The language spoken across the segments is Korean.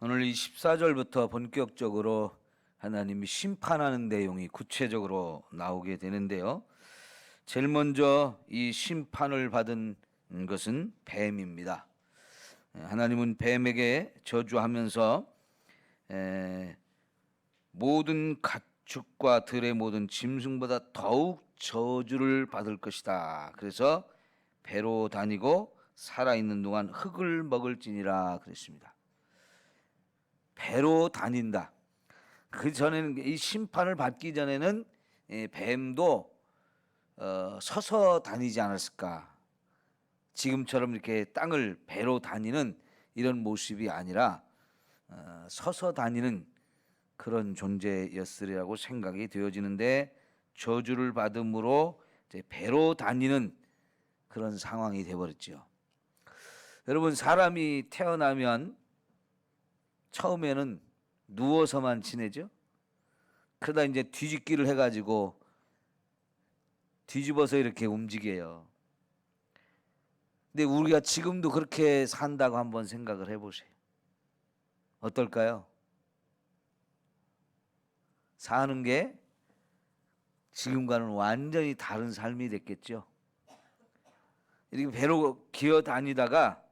오늘 이 14절부터 본격적으로 하나님이 심판하는 내용이 구체적으로 나오게 되는데요. 제일 먼저 이 심판을 받은 것은 뱀입니다. 하나님은 뱀에게 저주하면서 모든 가축과 들의 모든 짐승보다 더욱 저주를 받을 것이다. 그래서 배로 다니고 살아있는 동안 흙을 먹을지니라 그랬습니다. 배로 다닌다. 그 전에는 이 심판을 받기 전에는 뱀도 서서 다니지 않았을까. 지금처럼 이렇게 땅을 배로 다니는 이런 모습이 아니라 서서 다니는 그런 존재였으리라고 생각이 되어지는데, 저주를 받음으로 이제 배로 다니는 그런 상황이 되어버렸죠. 여러분, 사람이 태어나면 처음에는 누워서만 지내죠. 그러다 이제 뒤집기를 해가지고 뒤집어서 이렇게 움직여요. 근데 우리가 지금도 그렇게 산다고 한번 생각을 해보세요. 어떨까요? 사는 게 지금과는 완전히 다른 삶이 됐겠죠. 이렇게 배로 기어 다니다가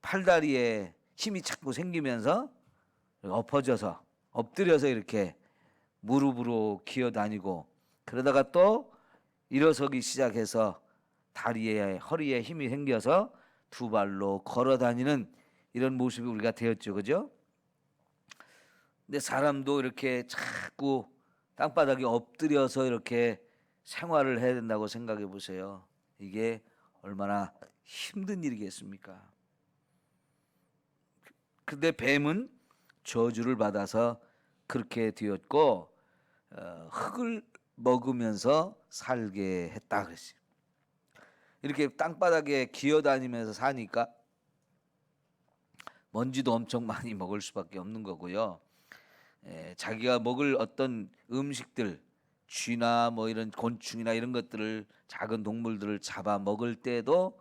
팔다리에 힘이 자꾸 생기면서 엎어져서 엎드려서 이렇게 무릎으로 기어 다니고, 그러다가 또 일어서기 시작해서 다리에 허리에 힘이 생겨서 두 발로 걸어 다니는 이런 모습이 우리가 되었죠. 그죠? 근데 사람도 이렇게 자꾸 땅바닥에 엎드려서 이렇게 생활을 해야 된다고 생각해 보세요. 이게 얼마나 힘든 일이겠습니까? 근데 뱀은 저주를 받아서 그렇게 되었고, 흙을 먹으면서 살게 했다 그랬어요. 이렇게 땅바닥에 기어다니면서 사니까 먼지도 엄청 많이 먹을 수밖에 없는 거고요. 자기가 먹을 어떤 음식들, 쥐나 뭐 이런 곤충이나 이런 것들을, 작은 동물들을 잡아 먹을 때도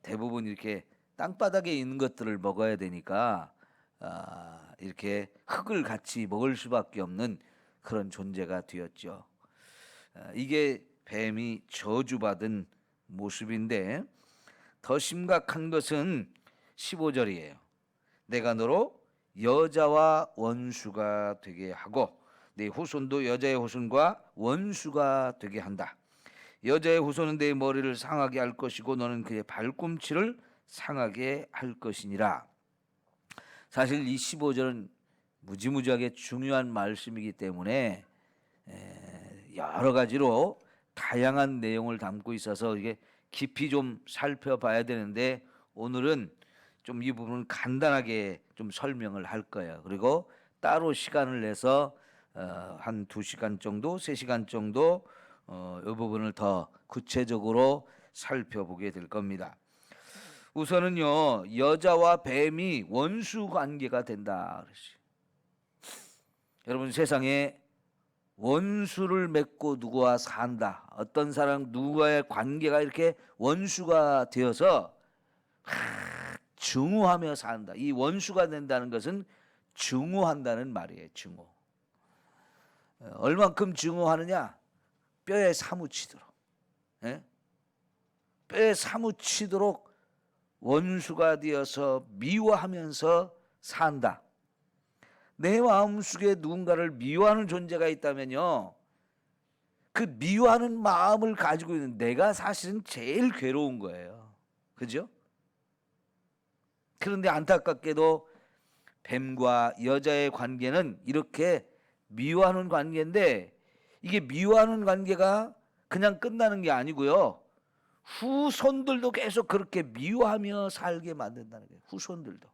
대부분 이렇게 땅바닥에 있는 것들을 먹어야 되니까 이렇게 흙을 같이 먹을 수밖에 없는 그런 존재가 되었죠. 이게 뱀이 저주받은 모습인데, 더 심각한 것은 15절이에요. 내가 너로 여자와 원수가 되게 하고 내 후손도 여자의 후손과 원수가 되게 한다. 여자의 후손은 내 머리를 상하게 할 것이고 너는 그의 발꿈치를 상하게 할 것이니라. 사실 이 15절은 무지무지하게 중요한 말씀이기 때문에 여러 가지로 다양한 내용을 담고 있어서 이게 깊이 좀 살펴봐야 되는데, 오늘은 좀 이 부분을 간단하게 좀 설명을 할 거예요. 그리고 따로 시간을 내서 한 2시간 정도, 3시간 정도 이 부분을 더 구체적으로 살펴보게 될 겁니다. 우선은요, 여자와 뱀이 원수 관계가 된다 그랬어요. 여러분, 세상에 원수를 맺고 누구와 산다, 어떤 사람 누구와의 관계가 이렇게 원수가 되어서 증오하며 산다. 이 원수가 된다는 것은 증오한다는 말이에요. 증오. 얼만큼 증오하느냐? 뼈에 사무치도록. 뼈에 사무치도록 원수가 되어서 미워하면서 산다. 내 마음속에 누군가를 미워하는 존재가 있다면요, 그 미워하는 마음을 가지고 있는 내가 사실은 제일 괴로운 거예요. 그죠? 그런데 안타깝게도 뱀과 여자의 관계는 이렇게 미워하는 관계인데, 이게 미워하는 관계가 그냥 끝나는 게 아니고요, 후손들도 계속 그렇게 미워하며 살게 만든다는 거예요. 후손들도.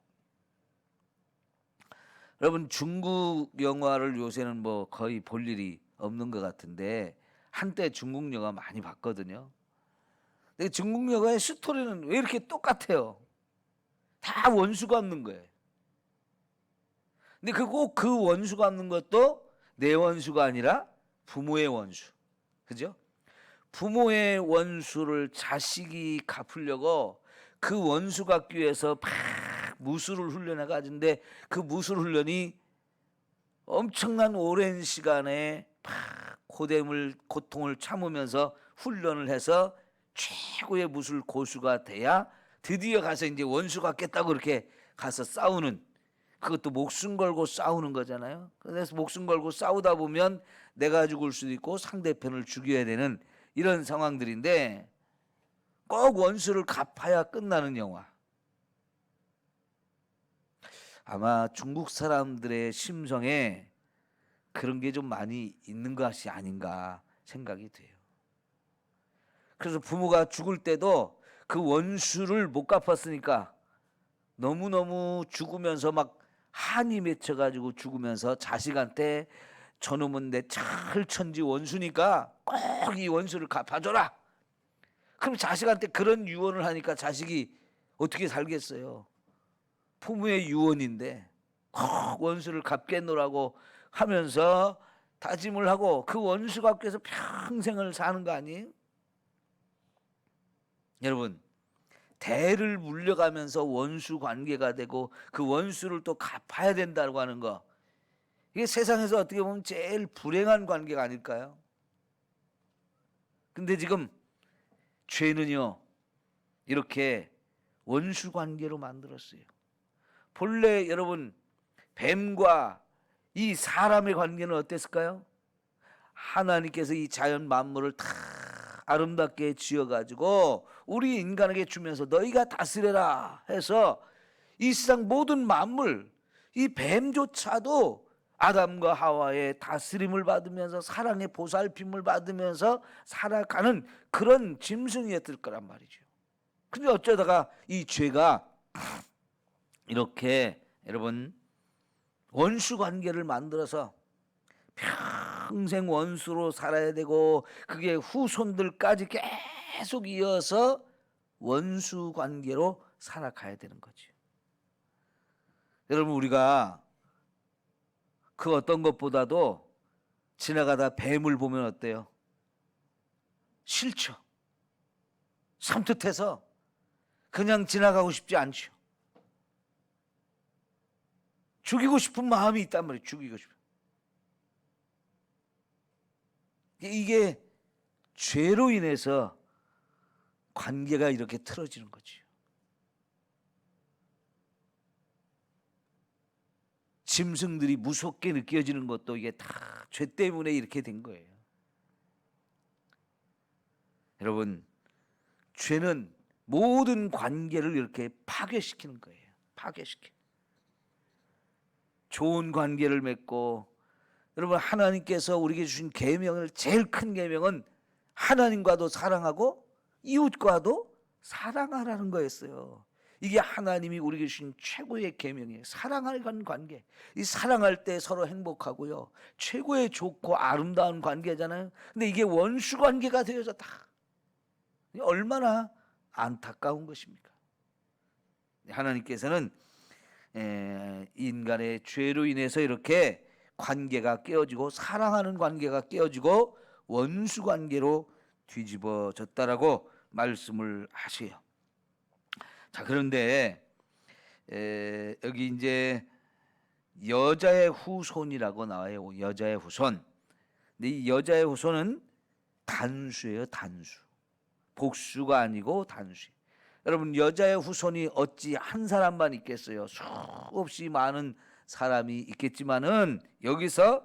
여러분, 중국 영화를 요새는 뭐 거의 볼 일이 없는 것 같은데, 한때 중국 영화 많이 봤거든요. 근데 중국 영화의 스토리는 왜 이렇게 똑같아요? 다 원수가 없는 거예요. 근데 꼭 그 원수가 없는 것도 내 원수가 아니라 부모의 원수. 그죠? 부모의 원수를 자식이 갚으려고 그 원수 갚기 위해서 막 무술을 훈련해 가지는데 그 무술 훈련이 엄청난 오랜 시간에 고통을 참으면서 훈련을 해서 최고의 무술 고수가 돼야 드디어 가서 이제 원수 갖겠다고 그렇게 가서 싸우는, 그것도 목숨 걸고 싸우는 거잖아요. 그래서 목숨 걸고 싸우다 보면 내가 죽을 수도 있고 상대편을 죽여야 되는 이런 상황들인데, 꼭 원수를 갚아야 끝나는 영화. 아마 중국 사람들의 심성에 그런 게 좀 많이 있는 것이 아닌가 생각이 돼요. 그래서 부모가 죽을 때도 그 원수를 못 갚았으니까 너무너무 죽으면서 막 한이 맺혀가지고 죽으면서 자식한테 저놈은 내 철천지 원수니까 꼭 이 원수를 갚아줘라. 그럼 자식한테 그런 유언을 하니까 자식이 어떻게 살겠어요? 부모의 유언인데 꼭 원수를 갚겠노라고 하면서 다짐을 하고 그 원수 갚기 위해서 평생을 사는 거 아니에요? 여러분, 대를 물려가면서 원수 관계가 되고 그 원수를 또 갚아야 된다고 하는 거, 이게 세상에서 어떻게 보면 제일 불행한 관계가 아닐까요? 근데 지금 죄는요 이렇게 원수 관계로 만들었어요. 본래 여러분 뱀과 이 사람의 관계는 어땠을까요? 하나님께서 이 자연 만물을 다 아름답게 지어가지고 우리 인간에게 주면서 너희가 다스려라 해서 이 세상 모든 만물, 이 뱀조차도 아담과 하와의 다스림을 받으면서 사랑의 보살핌을 받으면서 살아가는 그런 짐승이었을 거란 말이죠. 근데 어쩌다가 이 죄가 이렇게 여러분 원수 관계를 만들어서 평생 원수로 살아야 되고 그게 후손들까지 계속 이어서 원수 관계로 살아가야 되는 거죠. 여러분, 우리가 그 어떤 것보다도 지나가다 뱀을 보면 어때요? 싫죠. 섬뜩해서 그냥 지나가고 싶지 않죠. 죽이고 싶은 마음이 있단 말이에요. 죽이고 싶은. 이게 죄로 인해서 관계가 이렇게 틀어지는 거죠. 짐승들이 무섭게 느껴지는 것도 이게 다 죄 때문에 이렇게 된 거예요. 여러분, 죄는 모든 관계를 이렇게 파괴시키는 거예요. 파괴시켜. 좋은 관계를 맺고, 여러분 하나님께서 우리에게 주신 계명을, 제일 큰 계명은 하나님과도 사랑하고 이웃과도 사랑하라는 거였어요. 이게 하나님이 우리에게 주신 최고의 계명이에요. 사랑하는 관계. 이 사랑할 때 서로 행복하고요, 최고의 좋고 아름다운 관계잖아요. 근데 이게 원수 관계가 되어졌다. 얼마나 안타까운 것입니까? 하나님께서는 인간의 죄로 인해서 이렇게 관계가 깨어지고 사랑하는 관계가 깨어지고 원수 관계로 뒤집어졌다라고 말씀을 하세요. 자, 그런데 여기 이제 여자의 후손이라고 나와요. 여자의 후손. 근데 이 여자의 후손은 단수예요. 단수. 복수가 아니고 단수. 여러분, 여자의 후손이 어찌 한 사람만 있겠어요? 수없이 많은 사람이 있겠지만은 여기서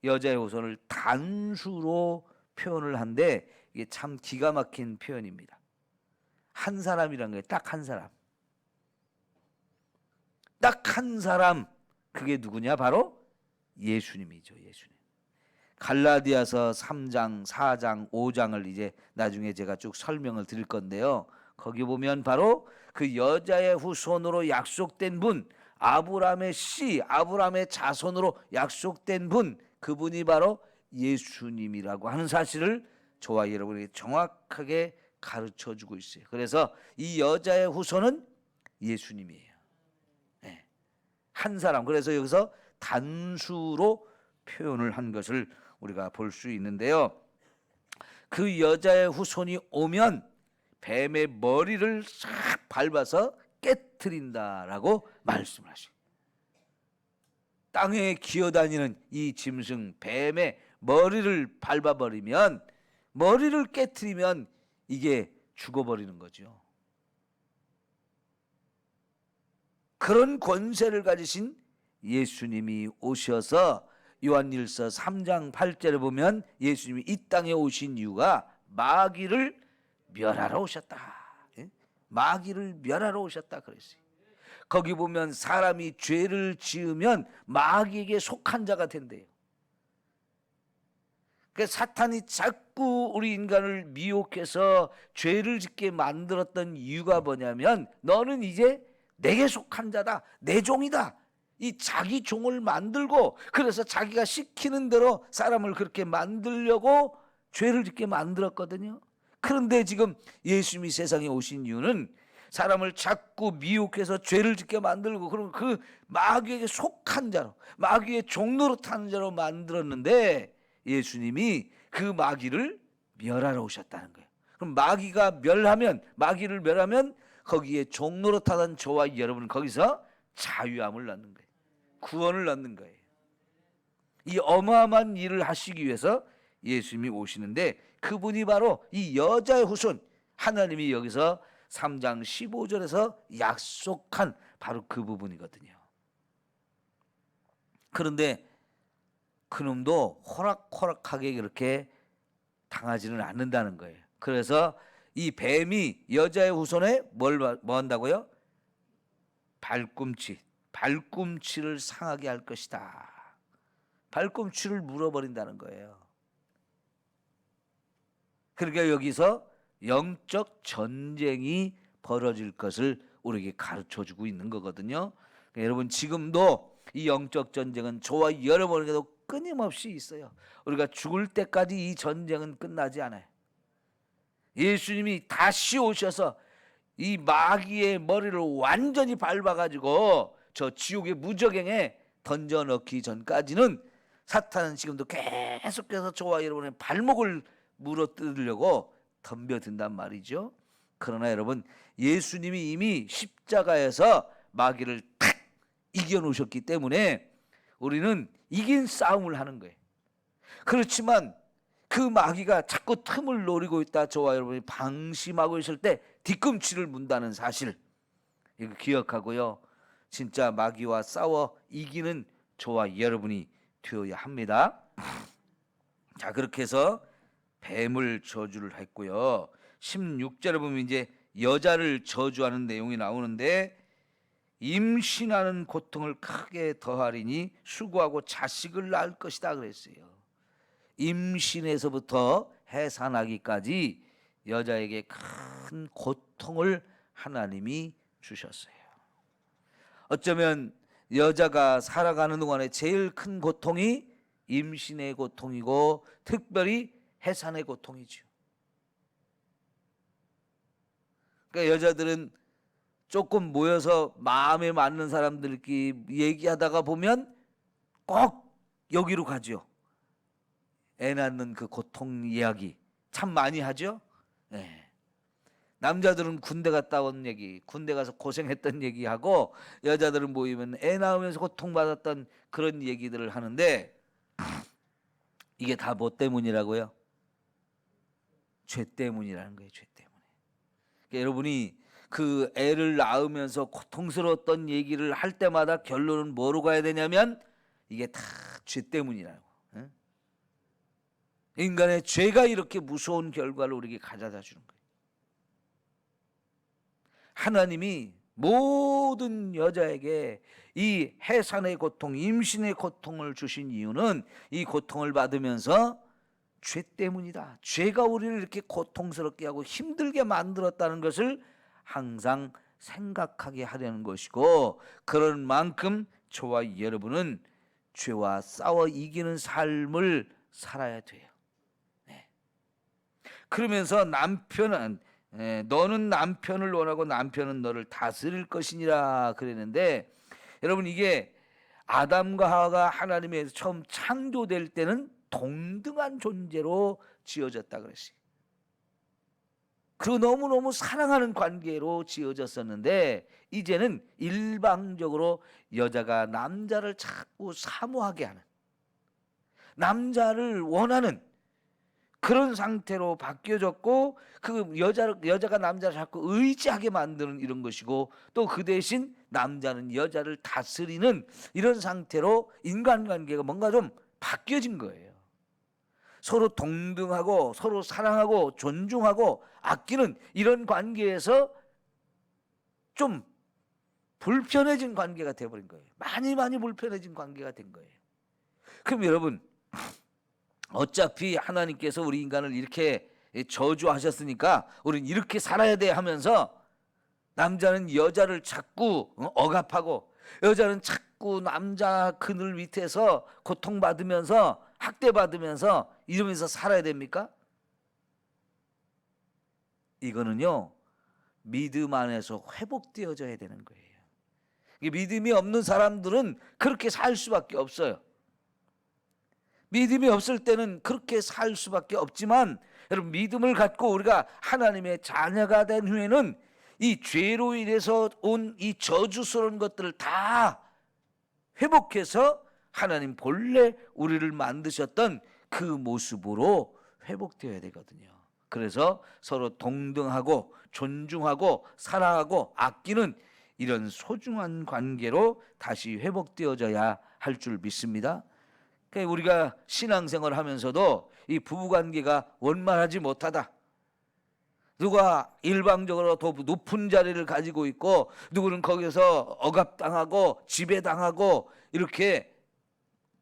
여자의 후손을 단수로 표현을 한데 이게 참 기가 막힌 표현입니다. 한 사람이란 거예요. 딱 한 사람. 딱 한 사람. 그게 누구냐? 바로 예수님이죠. 예수님. 갈라디아서 3장, 4장, 5장을 이제 나중에 제가 쭉 설명을 드릴 건데요. 거기 보면 바로 그 여자의 후손으로 약속된 분, 아브라함의 씨, 아브라함의 자손으로 약속된 분, 그분이 바로 예수님이라고 하는 사실을 저와 여러분에게 정확하게 가르쳐주고 있어요. 그래서 이 여자의 후손은 예수님이에요. 네. 한 사람. 그래서 여기서 단수로 표현을 한 것을 우리가 볼 수 있는데요. 그 여자의 후손이 오면 뱀의 머리를 싹 밟아서 깨트린다라고 말씀을 하시고, 땅에 기어다니는 이 짐승 뱀의 머리를 밟아버리면, 머리를 깨트리면 이게 죽어버리는 거죠. 그런 권세를 가지신 예수님이 오셔서 요한일서 3장 8절에 보면 예수님이 이 땅에 오신 이유가 마귀를 멸하러 오셨다. 예? 마귀를 멸하러 오셨다 그랬어요. 거기 보면 사람이 죄를 지으면 마귀에게 속한 자가 된대요. 그러니까 사탄이 자꾸 우리 인간을 미혹해서 죄를 짓게 만들었던 이유가 뭐냐면, 너는 이제 내게 속한 자다, 내 종이다, 이 자기 종을 만들고, 그래서 자기가 시키는 대로 사람을 그렇게 만들려고 죄를 짓게 만들었거든요. 그런데 지금 예수님이 세상에 오신 이유는 사람을 자꾸 미혹해서 죄를 짓게 만들고, 그럼 그 마귀에게 속한 자로, 마귀의 종로로 타는 자로 만들었는데, 예수님이 그 마귀를 멸하러 오셨다는 거예요. 그럼 마귀를 멸하면 거기에 종로로 타던 저와 여러분은 거기서 자유함을 낳는 거예요. 구원을 낳는 거예요. 이 어마어마한 일을 하시기 위해서 예수님이 오시는데, 그분이 바로 이 여자의 후손, 하나님이 여기서 3장 15절에서 약속한 바로 그 부분이거든요. 그런데 그놈도 호락호락하게 그렇게 당하지는 않는다는 거예요. 그래서 이 뱀이 여자의 후손에 뭐 한다고요? 발꿈치를 상하게 할 것이다. 발꿈치를 물어버린다는 거예요. 그러니까 여기서 영적 전쟁이 벌어질 것을 우리에게 가르쳐주고 있는 거거든요. 그러니까 여러분, 지금도 이 영적 전쟁은 저와 여러분에게도 끊임없이 있어요. 우리가 죽을 때까지 이 전쟁은 끝나지 않아요. 예수님이 다시 오셔서 이 마귀의 머리를 완전히 밟아가지고 저 지옥의 무저갱에 던져넣기 전까지는 사탄은 지금도 계속해서 저와 여러분의 발목을 물어뜯으려고 덤벼든단 말이죠. 그러나 여러분, 예수님이 이미 십자가에서 마귀를 탁 이겨놓으셨기 때문에 우리는 이긴 싸움을 하는 거예요. 그렇지만 그 마귀가 자꾸 틈을 노리고 있다 저와 여러분이 방심하고 있을 때 뒤꿈치를 문다는 사실, 이거 기억하고요, 진짜 마귀와 싸워 이기는 저와 여러분이 되어야 합니다. 자, 그렇게 해서 뱀을 저주를 했고요. 16절에 보면 이제 여자를 저주하는 내용이 나오는데, 임신하는 고통을 크게 더하리니 수고하고 자식을 낳을 것이다 그랬어요. 임신에서부터 해산하기까지 여자에게 큰 고통을 하나님이 주셨어요. 어쩌면 여자가 살아가는 동안에 제일 큰 고통이 임신의 고통이고, 특별히 해산의 고통이죠. 그러니까 여자들은 조금 모여서 마음에 맞는 사람들끼리 얘기하다가 보면 꼭 여기로 가죠. 애 낳는 그 고통 이야기 참 많이 하죠. 네. 남자들은 군대 갔다 온 얘기, 군대 가서 고생했던 얘기하고, 여자들은 모이면 애 낳으면서 고통받았던 그런 얘기들을 하는데, 이게 다 뭐 때문이라고요? 죄 때문이라는 거예요. 죄 때문에. 그러니까 여러분이 그 애를 낳으면서 고통스러웠던 얘기를 할 때마다 결론은 뭐로 가야 되냐면, 이게 다 죄 때문이라고. 인간의 죄가 이렇게 무서운 결과를 우리에게 가져다 주는 거예요. 하나님이 모든 여자에게 이 해산의 고통, 임신의 고통을 주신 이유는 이 고통을 받으면서 죄 때문이다. 죄가 우리를 이렇게 고통스럽게 하고 힘들게 만들었다는 것을 항상 생각하게 하려는 것이고, 그런 만큼 저와 여러분은 죄와 싸워 이기는 삶을 살아야 돼요. 네. 그러면서 남편은 너는 남편을 원하고 남편은 너를 다스릴 것이니라 그랬는데, 여러분, 이게 아담과 하와가 하나님에서 처음 창조될 때는 동등한 존재로 지어졌다 그랬어요. 그리고 너무너무 사랑하는 관계로 지어졌었는데 이제는 일방적으로 여자가 남자를 자꾸 사모하게 하는, 남자를 원하는 그런 상태로 바뀌어졌고, 그 여자가 남자를 자꾸 의지하게 만드는 이런 것이고, 또 그 대신 남자는 여자를 다스리는 이런 상태로 인간관계가 뭔가 좀 바뀌어진 거예요. 서로 동등하고 서로 사랑하고 존중하고 아끼는 이런 관계에서 좀 불편해진 관계가 돼버린 거예요. 많이 불편해진 관계가 된 거예요. 그럼 여러분, 어차피 하나님께서 우리 인간을 이렇게 저주하셨으니까 우리는 이렇게 살아야 돼 하면서, 남자는 여자를 자꾸 억압하고 여자는 자꾸 남자 그늘 밑에서 고통받으면서 학대받으면서 이러면서 살아야 됩니까? 이거는요, 믿음 안에서 회복되어져야 되는 거예요. 믿음이 없는 사람들은 그렇게 살 수밖에 없어요. 믿음이 없을 때는 그렇게 살 수밖에 없지만, 여러분, 믿음을 갖고 우리가 하나님의 자녀가 된 후에는 이 죄로 인해서 온 이 저주스러운 것들을 다 회복해서 하나님 본래 우리를 만드셨던 그 모습으로 회복되어야 되거든요. 그래서 서로 동등하고 존중하고 사랑하고 아끼는 이런 소중한 관계로 다시 회복되어져야 할 줄 믿습니다. 그러니까 우리가 신앙생활을 하면서도 이 부부관계가 원만하지 못하다, 누가 일방적으로 더 높은 자리를 가지고 있고 누구는 거기서 억압당하고 지배당하고 이렇게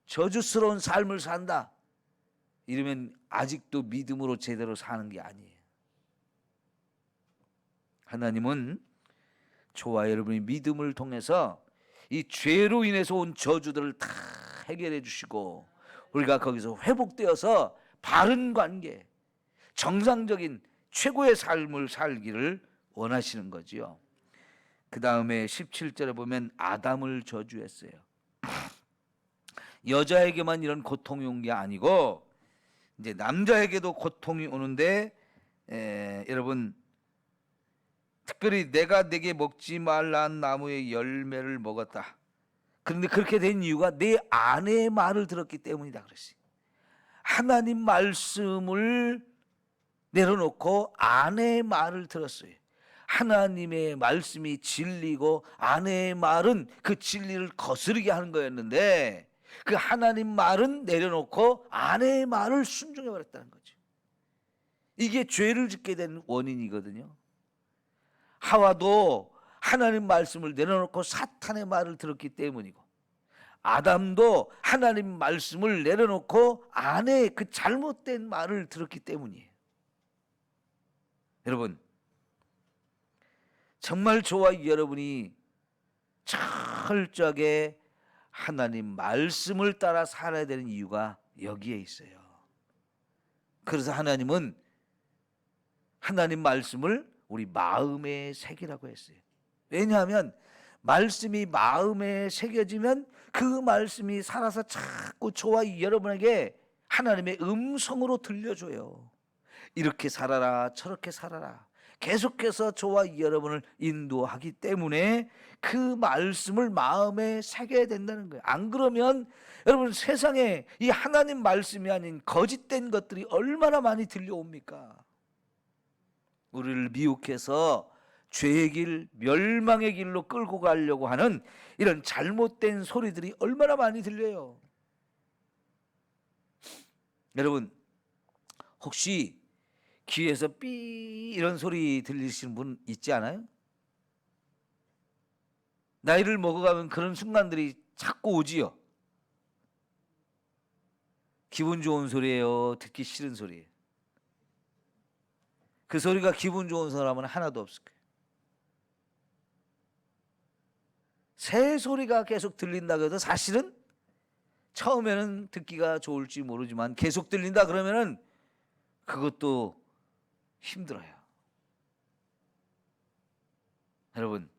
저주스러운 삶을 산다, 이러면 아직도 믿음으로 제대로 사는 게 아니에요. 하나님은 저와 여러분이 믿음을 통해서 이 죄로 인해서 온 저주들을 다 해결해 주시고 우리가 거기서 회복되어서 바른 관계, 정상적인 최고의 삶을 살기를 원하시는 거지요. 그 다음에 17절에 보면 아담을 저주했어요. 여자에게만 이런 고통이 온 게 아니고 이제 남자에게도 고통이 오는데, 여러분, 특별히 내가 내게 먹지 말란 나무의 열매를 먹었다. 그런데 그렇게 된 이유가 내 아내의 말을 들었기 때문이다 그랬어요. 하나님 말씀을 내려놓고 아내의 말을 들었어요. 하나님의 말씀이 진리고 아내의 말은 그 진리를 거스르게 하는 거였는데, 그 하나님 말은 내려놓고 아내의 말을 순종해 버렸다는 거죠. 이게 죄를 짓게 된 원인이거든요. 하와도 하나님 말씀을 내려놓고 사탄의 말을 들었기 때문이고, 아담도 하나님 말씀을 내려놓고 아내의 그 잘못된 말을 들었기 때문이에요. 여러분, 정말 저와 여러분이 철저하게 하나님 말씀을 따라 살아야 되는 이유가 여기에 있어요. 그래서 하나님은 하나님 말씀을 우리 마음에 새기라고 했어요. 왜냐하면 말씀이 마음에 새겨지면 그 말씀이 살아서 자꾸 저와 여러분에게 하나님의 음성으로 들려줘요. 이렇게 살아라, 저렇게 살아라, 계속해서 저와 여러분을 인도하기 때문에 그 말씀을 마음에 새겨야 된다는 거예요. 안 그러면 여러분, 세상에 이 하나님 말씀이 아닌 거짓된 것들이 얼마나 많이 들려옵니까? 우리를 미혹해서 죄의 길, 멸망의 길로 끌고 가려고 하는 이런 잘못된 소리들이 얼마나 많이 들려요. 여러분, 혹시 귀에서 삐 이런 소리 들리시는 분 있지 않아요? 나이를 먹어가면 그런 순간들이 자꾸 오지요. 기분 좋은 소리예요, 듣기 싫은 소리예요? 그 소리가 기분 좋은 사람은 하나도 없을 거예요. 새 소리가 계속 들린다고 해도 사실은 처음에는 듣기가 좋을지 모르지만 계속 들린다 그러면은 그것도 힘들어요. 여러분,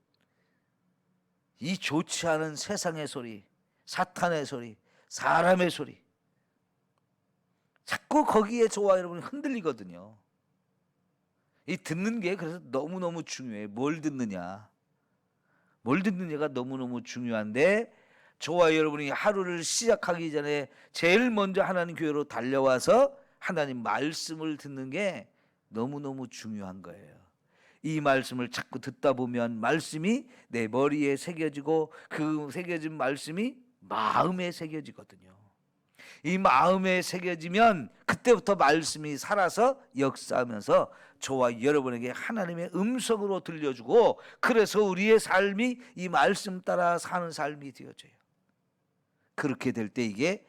이 좋지 않은 세상의 소리, 사탄의 소리, 사람의 소리, 자꾸 거기에 저와 여러분이 흔들리거든요. 이 듣는 게 그래서 너무너무 중요해. 뭘 듣느냐. 뭘 듣느냐가 너무너무 중요한데, 저와 여러분이 하루를 시작하기 전에 제일 먼저 하나님 교회로 달려와서 하나님 말씀을 듣는 게 너무너무 중요한 거예요. 이 말씀을 자꾸 듣다 보면 말씀이 내 머리에 새겨지고 그 새겨진 말씀이 마음에 새겨지거든요. 이 마음에 새겨지면 그때부터 말씀이 살아서 역사하면서 저와 여러분에게 하나님의 음성으로 들려주고, 그래서 우리의 삶이 이 말씀 따라 사는 삶이 되어져요. 그렇게 될 때 이게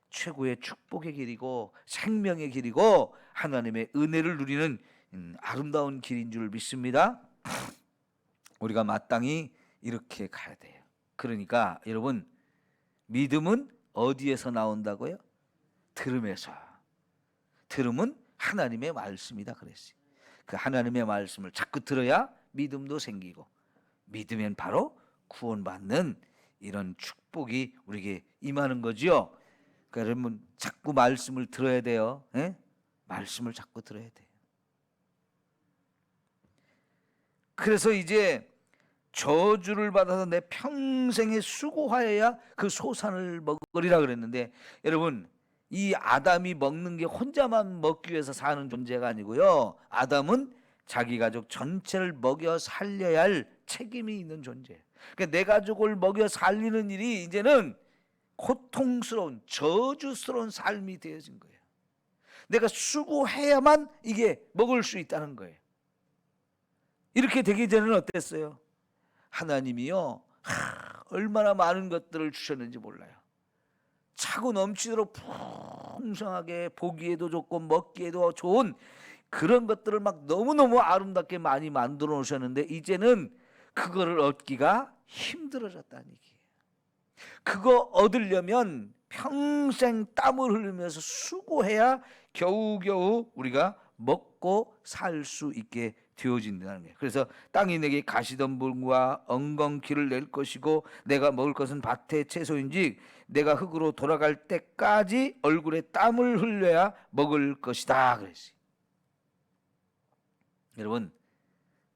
최고의 축복의 길이고 생명의 길이고 하나님의 은혜를 누리는 아름다운 길인 줄 믿습니다. 우리가 마땅히 이렇게 가야 돼요. 그러니까 여러분, 믿음은 어디에서 나온다고요? 들음에서. 들음은 하나님의 말씀이다 그랬어요. 그 하나님의 말씀을 자꾸 들어야 믿음도 생기고, 믿으면 바로 구원받는 이런 축복이 우리에게 임하는 거지요. 그러니까 여러분, 자꾸 말씀을 들어야 돼요. 에? 말씀을 자꾸 들어야 돼요. 그래서 이제 저주를 받아서 내 평생에 수고하여야 그 소산을 먹으리라 그랬는데, 여러분, 이 아담이 먹는 게 혼자만 먹기 위해서 사는 존재가 아니고요, 아담은 자기 가족 전체를 먹여 살려야 할 책임이 있는 존재예요. 그러니까 내 가족을 먹여 살리는 일이 이제는 고통스러운 저주스러운 삶이 되어진 거예요. 내가 수고해야만 이게 먹을 수 있다는 거예요. 이렇게 되기 전에는 어땠어요? 하나님이요, 얼마나 많은 것들을 주셨는지 몰라요. 차고 넘치도록 풍성하게 보기에도 좋고 먹기에도 좋은 그런 것들을 막 너무너무 아름답게 많이 만들어 놓으셨는데, 이제는 그거를 얻기가 힘들어졌다는 얘기예요. 그거 얻으려면 평생 땀을 흘리면서 수고해야 겨우겨우 우리가 먹고 살 수 있게 되어진다는 거예요. 그래서 땅이 내게 가시덤불과 엉겅퀴를 낼 것이고 내가 먹을 것은 밭의 채소인지 내가 흙으로 돌아갈 때까지 얼굴에 땀을 흘려야 먹을 것이다 그랬어요. 여러분,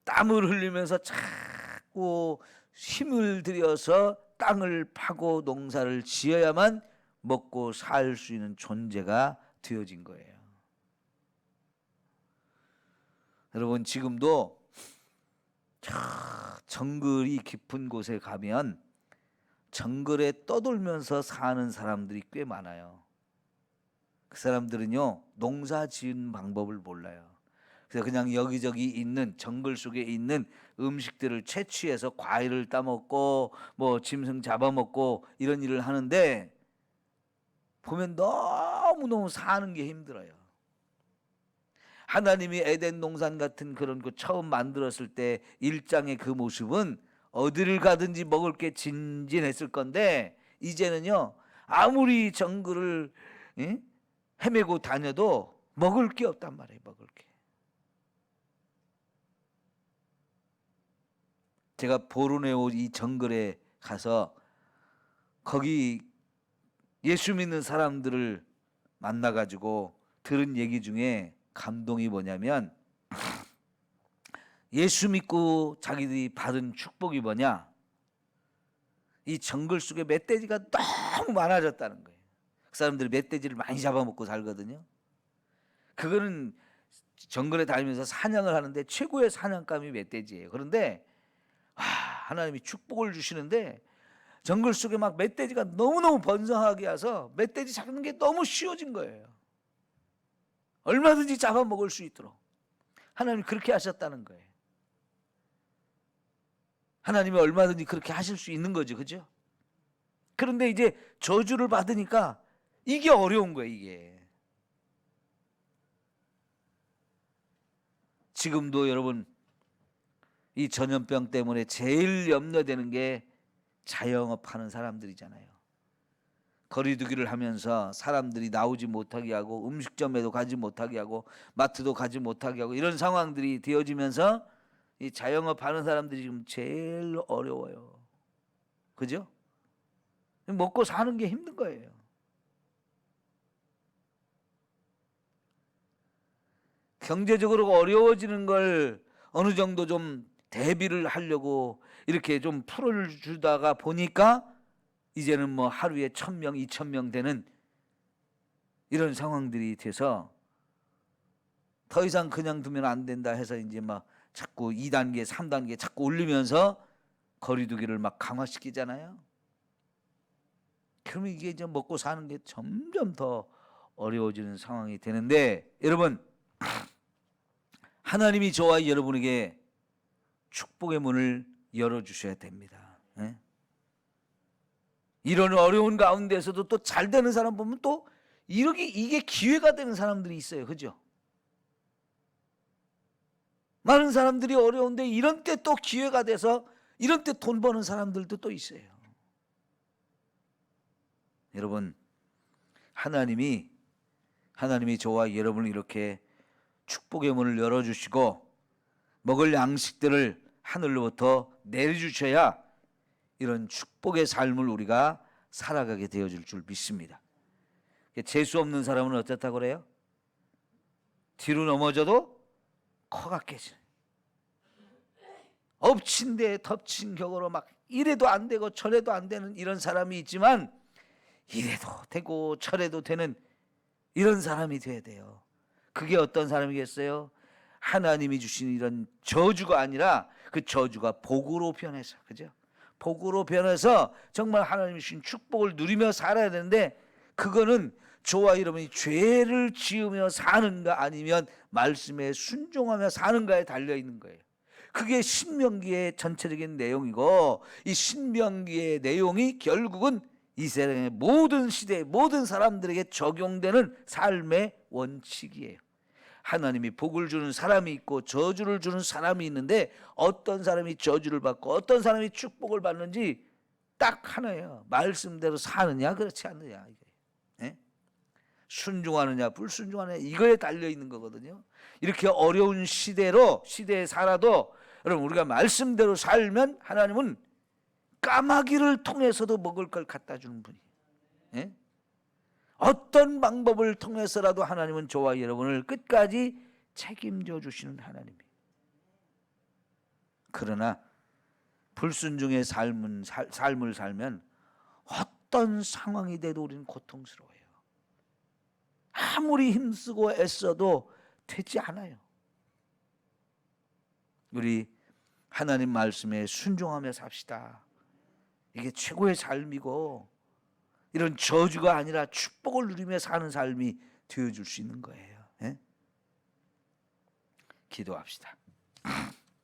땀을 흘리면서 자꾸 힘을 들여서 땅을 파고 농사를 지어야만 먹고 살 수 있는 존재가 되어진 거예요. 여러분, 지금도 정글이 깊은 곳에 가면 정글에 떠돌면서 사는 사람들이 꽤 많아요. 그 사람들은요, 농사 지은 방법을 몰라요. 그래서 그냥 여기저기 있는 정글 속에 있는 음식들을 채취해서 과일을 따먹고 뭐 짐승 잡아먹고 이런 일을 하는데, 보면 너무너무 사는 게 힘들어요. 하나님이 에덴 동산 같은 그런 거 처음 만들었을 때 1장의 그 모습은 어디를 가든지 먹을 게 진진했을 건데, 이제는요, 아무리 정글을 헤매고 다녀도 먹을 게 없단 말이에요. 먹을 게. 제가 보르네오 이 정글에 가서 거기 예수 믿는 사람들을 만나가지고 들은 얘기 중에 감동이 뭐냐면, 예수 믿고 자기들이 받은 축복이 뭐냐, 이 정글 속에 멧돼지가 너무 많아졌다는 거예요. 그 사람들이 멧돼지를 많이 잡아먹고 살거든요. 그거는 정글에 다니면서 사냥을 하는데 최고의 사냥감이 멧돼지예요. 그런데 하나님이 축복을 주시는데 정글 속에 막 멧돼지가 너무너무 번성하게 해서 멧돼지 잡는 게 너무 쉬워진 거예요. 얼마든지 잡아먹을 수 있도록 하나님이 그렇게 하셨다는 거예요. 하나님이 얼마든지 그렇게 하실 수 있는 거죠. 그죠? 그런데 이제 저주를 받으니까 이게 어려운 거예요. 이게. 지금도 여러분, 이 전염병 때문에 제일 염려되는 게 자영업하는 사람들이잖아요. 거리두기를 하면서 사람들이 나오지 못하게 하고 음식점에도 가지 못하게 하고 마트도 가지 못하게 하고 이런 상황들이 되어지면서 이 자영업하는 사람들이 지금 제일 어려워요. 그죠? 먹고 사는 게 힘든 거예요. 경제적으로 어려워지는 걸 어느 정도 좀 대비를 하려고 이렇게 좀 풀어주다가 보니까 이제는 뭐 하루에 1,000명, 2,000명 되는 이런 상황들이 돼서 더 이상 그냥 두면 안 된다 해서 이제 막 자꾸 2단계, 3단계 자꾸 올리면서 거리두기를 막 강화시키잖아요. 그러면 이게 이제 먹고 사는 게 점점 더 어려워지는 상황이 되는데, 여러분, 하나님이 저와 여러분에게 축복의 문을 열어주셔야 됩니다. 예? 이런 어려운 가운데서도 또 잘 되는 사람 보면 또 이게 기회가 되는 사람들이 있어요. 그죠? 많은 사람들이 어려운데 이런 때 또 기회가 돼서 이런 때 돈 버는 사람들도 또 있어요. 여러분, 하나님이 저와 여러분을 이렇게 축복의 문을 열어주시고 먹을 양식들을 하늘로부터 내려주셔야 이런 축복의 삶을 우리가 살아가게 되어질 줄 믿습니다. 재수 없는 사람은 어떻다고 그래요? 뒤로 넘어져도 코가 깨지는, 엎친 데 덮친 격으로 막 이래도 안 되고 저래도 안 되는 이런 사람이 있지만, 이래도 되고 저래도 되는 이런 사람이 돼야 돼요. 그게 어떤 사람이겠어요? 하나님이 주신 이런 저주가 아니라 그 저주가 복으로 변해서, 그죠? 복으로 변해서 정말 하나님이 주신 축복을 누리며 살아야 되는데, 그거는 저와 여러분이 죄를 지으며 사는가 아니면 말씀에 순종하며 사는가에 달려 있는 거예요. 그게 신명기의 전체적인 내용이고, 이 신명기의 내용이 결국은 이 세상의 모든 시대 모든 사람들에게 적용되는 삶의 원칙이에요. 하나님이 복을 주는 사람이 있고 저주를 주는 사람이 있는데, 어떤 사람이 저주를 받고 어떤 사람이 축복을 받는지 딱 하나예요. 말씀대로 사느냐 그렇지 않느냐, 예? 순종하느냐 불순종하느냐, 이거에 달려 있는 거거든요. 이렇게 어려운 시대에 살아도 여러분, 우리가 말씀대로 살면 하나님은 까마귀를 통해서도 먹을 걸 갖다 주는 분이에요. 예? 어떤 방법을 통해서라도 하나님은 저와 여러분을 끝까지 책임져 주시는 하나님이에요. 그러나 불순종의 삶을 살면 어떤 상황이 돼도 우리는 고통스러워요. 아무리 힘쓰고 애써도 되지 않아요. 우리 하나님 말씀에 순종하며 삽시다. 이게 최고의 삶이고, 이런 저주가 아니라 축복을 누리며 사는 삶이 되어줄 수 있는 거예요. 예? 기도합시다.